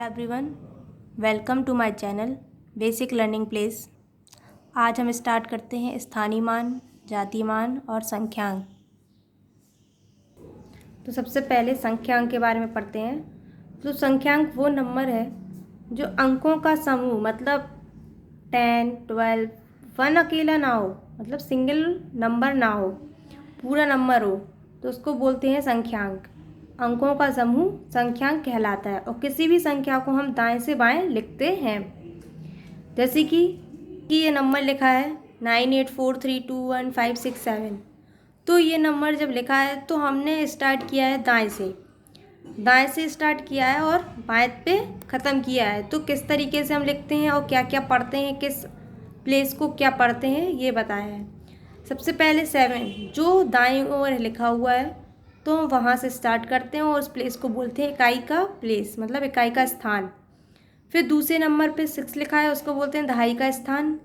Everyone, welcome to my channel basic learning place. आज हम start करते हैं स्थानीय मान, जातीय मान और संख्यांक। तो सबसे पहले संख्यांक के बारे में पढ़ते हैं। तो संख्यांक वो नंबर है जो अंकों का समूह, मतलब 10, 12, 1 अकेला ना हो, मतलब सिंगल नंबर ना हो, पूरा नंबर हो, तो उसको बोलते हैं संख्यांक। अंकों का समूह संख्यांक कहलाता है और किसी भी संख्या को हम दाएं से बाएं लिखते हैं। जैसे कि ये नंबर लिखा है 9843215667। तो ये नंबर जब लिखा है तो हमने स्टार्ट किया है दाएं से स्टार्ट किया है और बाएं पे ख़त्म किया है। तो किस तरीके से हम लिखते हैं और क्या क्या पढ़ते हैं, किस प्लेस को क्या पढ़ते हैं, ये बताया है। सबसे पहले 7 जो दाईं ओर लिखा हुआ है तो वहाँ से स्टार्ट करते हैं और उस प्लेस को बोलते हैं इकाई का प्लेस, मतलब इकाई का स्थान। फिर दूसरे नंबर पे 6 लिखा है, उसको बोलते हैं दहाई का स्थान।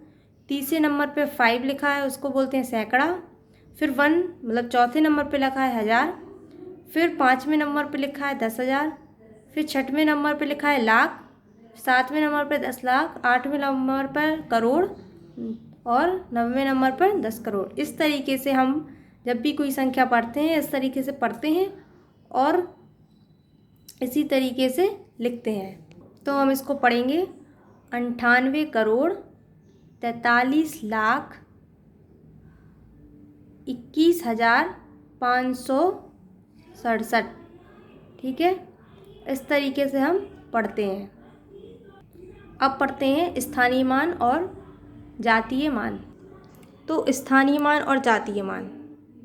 तीसरे नंबर पे 5 लिखा है, उसको बोलते हैं सैकड़ा। फिर 1 मतलब चौथे नंबर पे लिखा है 1000। फिर 5वें नंबर पे लिखा है 10,000। फिर 6वें नंबर पे लिखा है लाख। 7वें नंबर पे 10 लाख। 8वें नंबर पर करोड़ और 9वें नंबर पर 10 करोड़। इस तरीके से हम जब भी कोई संख्या पढ़ते हैं इस तरीके से पढ़ते हैं और इसी तरीके से लिखते हैं। तो हम इसको पढ़ेंगे 98 करोड़ 43 लाख 21,567। ठीक है, इस तरीके से हम पढ़ते हैं। अब पढ़ते हैं स्थानीय मान और जातीय मान। तो स्थानीय मान और जातीय मान,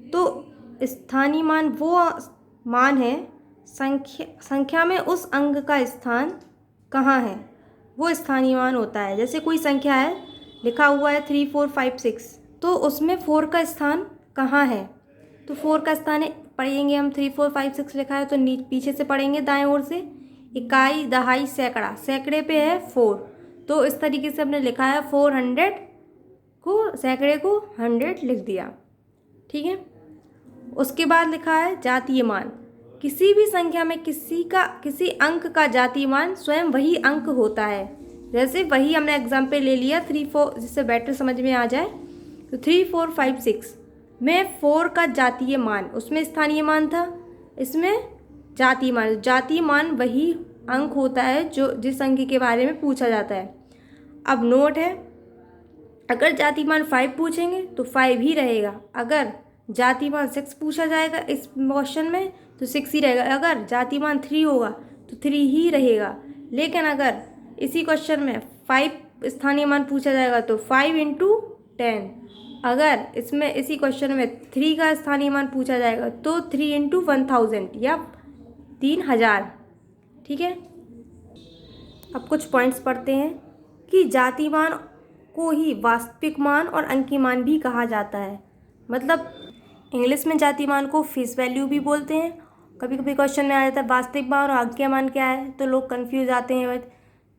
तो स्थानीय मान वो मान है संख्या में उस अंक का स्थान कहाँ है, वो स्थानीय मान होता है। जैसे कोई संख्या है, लिखा हुआ है 3, 4, 5, 6, तो उसमें 4 का स्थान कहाँ है। तो 4 का स्थान पढ़ेंगे हम, 3, 4, 5, 6 लिखा है तो पीछे से पढ़ेंगे दाएं ओर से। इकाई, दहाई, सैकड़ा, सैकड़े पे है 4, तो इस तरीके से हमने लिखा है 400 को, सैकड़े को 100 लिख दिया। ठीक है, उसके बाद लिखा है जातीय मान। किसी भी संख्या में किसी अंक का जातीय मान स्वयं वही अंक होता है। जैसे वही हमने एग्जाम्पल ले लिया 3, 4, जिससे बेटर समझ में आ जाए। तो 3, 4, 5, 6 में 4 का जातीय मान, उसमें स्थानीय मान था, इसमें जातीय मान वही अंक होता है जो जिस अंक के बारे में पूछा जाता है। अब नोट है, अगर जातीय मान 5 पूछेंगे तो 5 ही रहेगा। अगर जातीय मान 6 पूछा जाएगा इस क्वेश्चन में तो 6 ही रहेगा। अगर जातीय मान 3 होगा तो 3 ही रहेगा। लेकिन अगर इसी क्वेश्चन में 5 स्थानीय मान पूछा जाएगा तो 5 × 10। अगर इसमें इसी क्वेश्चन में 3 का स्थानीय मान पूछा जाएगा तो 3 × 1000 या 3000। ठीक है, अब कुछ पॉइंट्स पढ़ते हैं कि जातीय मान को ही वास्तविक मान और अंकीय मान भी कहा जाता है। मतलब इंग्लिश में जातीय मान को फेस वैल्यू भी बोलते हैं। कभी कभी क्वेश्चन में आ जाता है वास्तविक मान और अंकीय मान क्या है, तो लोग कंफ्यूज आते हैं।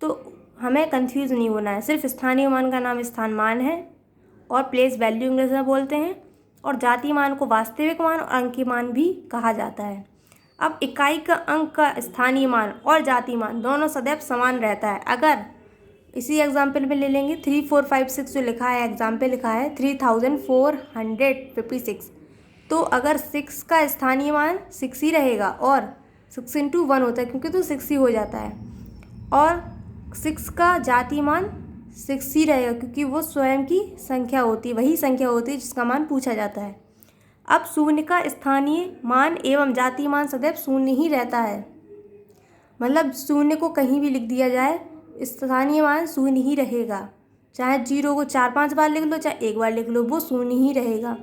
तो हमें कंफ्यूज नहीं होना है, सिर्फ स्थानीय मान का नाम स्थान मान है और प्लेस वैल्यू इंग्लिश में बोलते हैं, और जातीय मान को वास्तविक मान और अंकीय मान भी कहा जाता है। अब इकाई का अंक का स्थानीय मान और जातीय मान दोनों सदैव समान रहता है। अगर इसी एग्जाम्पल में ले लेंगे 3, 4, 5, 6 जो लिखा है, एग्जाम्पल लिखा है 3456, तो अगर 6 का स्थानीय मान 6 ही रहेगा और 6 × 1 होता है क्योंकि तो 6 ही हो जाता है, और 6 का जातीय मान 6 ही रहेगा क्योंकि वो स्वयं की संख्या होती है, वही संख्या होती है जिसका मान पूछा जाता है। अब शून्य का स्थानीय मान एवं जातीय मान सदैव शून्य ही रहता है। मतलब शून्य को कहीं भी लिख दिया जाए, स्थानीय मान शून्य ही रहेगा। चाहे 0 को 4-5 बार लिख लो, चाहे 1 बार लिख लो, वो शून्य ही रहेगा।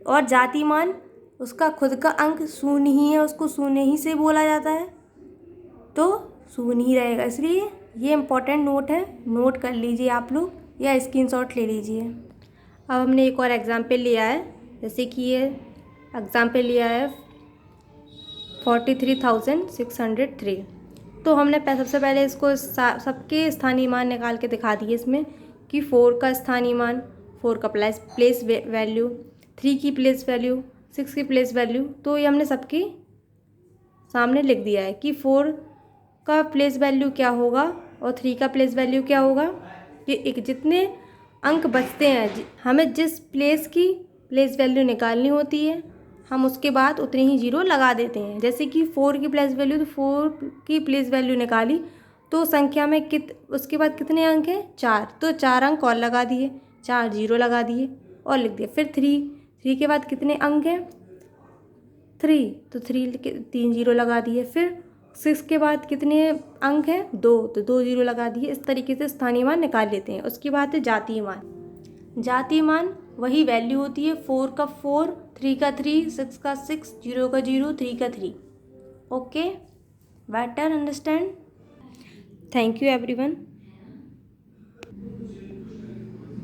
और जातीय मान उसका खुद का अंक शून्य ही है, उसको शून्य ही से बोला जाता है, तो शून्य ही रहेगा। इसलिए ये इम्पोर्टेंट नोट है, नोट कर लीजिए आप लोग या स्क्रीनशॉट ले लीजिए। अब हमने एक और एग्जाम्पल लिया है, जैसे कि ये एग्जाम्पल लिया है 43,603। तो हमने सबसे पहले इसको सबके स्थानीय मान निकाल के दिखा दिए इसमें कि 4 का स्थानीय मान, 4 का प्लेस वैल्यू, 3 की प्लेस वैल्यू, 6 की प्लेस वैल्यू, तो ये हमने सबके सामने लिख दिया है कि 4 का प्लेस वैल्यू क्या होगा और 3 का प्लेस वैल्यू क्या होगा कि एक जितने अंक बचते हैं हमें जिस प्लेस की प्लेस वैल्यू निकालनी होती है हम उसके बाद उतने ही जीरो लगा देते हैं। जैसे कि 4 की प्लेस वैल्यू, तो 4 की प्लेस वैल्यू निकाली तो संख्या में उसके बाद कितने अंक हैं 4, तो 4 अंक और लगा दिए, 4 जीरो लगा दिए और लिख दिया। फिर 3 के बाद कितने अंक हैं 3, तो 3 के 3 जीरो लगा दिए। फिर 6 के बाद कितने अंक हैं 2, तो 2 जीरो लगा दिए। इस तरीके से स्थानीय मान निकाल लेते हैं। उसकी बात है जातीय मान। जातीय मान वही वैल्यू होती है 4 का 4, 3 का 3, 6 का 6, 0 का 0, 3 का 3। Okay, better understand. Thank you everyone.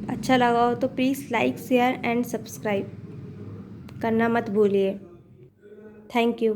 अच्छा लगा हो तो please like, share and subscribe करना मत भूलिए। Thank you.